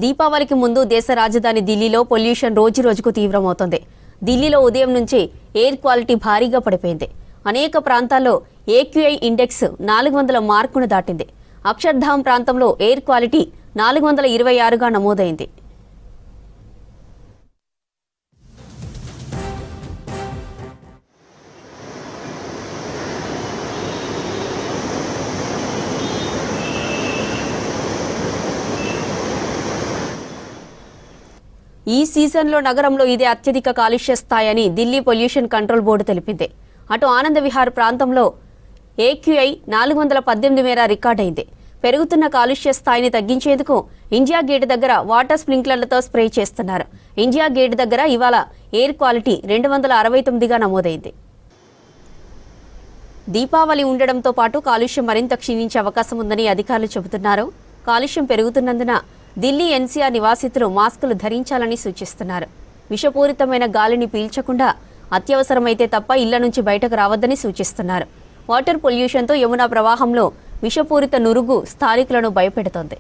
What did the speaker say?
దీపావళికి ముందు దేశ రాజధాని ఢిల్లీలో పొల్యూషన్ రోజురోజుకు తీవ్రమవుతోంది. ఢిల్లీలో ఉదయం నుంచి ఎయిర్ క్వాలిటీ భారీగా పడిపోయింది. అనేక ప్రాంతాల్లో AQI ఇండెక్స్ 400 మార్కును దాటింది. అక్షర్ధామ్ ప్రాంతంలో ఎయిర్ క్వాలిటీ 426గా నమోదైంది. ఈ సీజన్లో నగరంలో ఇదే అత్యధిక కాలుష్య స్థాయి అని ఢిల్లీ పొల్యూషన్ కంట్రోల్ బోర్డు తెలిపింది. అటు ఆనంద్ విహార్ ప్రాంతంలో AQI 418 మేర రికార్డైంది. పెరుగుతున్న కాలుష్య స్థాయిని తగ్గించేందుకు ఇండియా గేట్ దగ్గర వాటర్ స్ప్రింక్లర్లతో స్ప్రే చేస్తున్నారు. ఇండియా గేట్ దగ్గర ఇవాళ ఎయిర్ క్వాలిటీ 269గా నమోదైంది. దీపావళి ఉండడంతో పాటు కాలుష్యం మరింత క్షీణించే అవకాశం ఉందని అధికారులు చెబుతున్నారు. కాలుష్యం పెరుగుతున్నందున ఢిల్లీ NCR నివాసితులు మాస్కులు ధరించాలని సూచిస్తున్నారు. విషపూరితమైన గాలిని పీల్చకుండా అత్యవసరమైతే తప్ప ఇళ్ల నుంచి బయటకు రావద్దని సూచిస్తున్నారు. వాటర్ పొల్యూషన్తో యమునా ప్రవాహంలో విషపూరిత నురుగు స్థానికులను భయపెడుతోంది.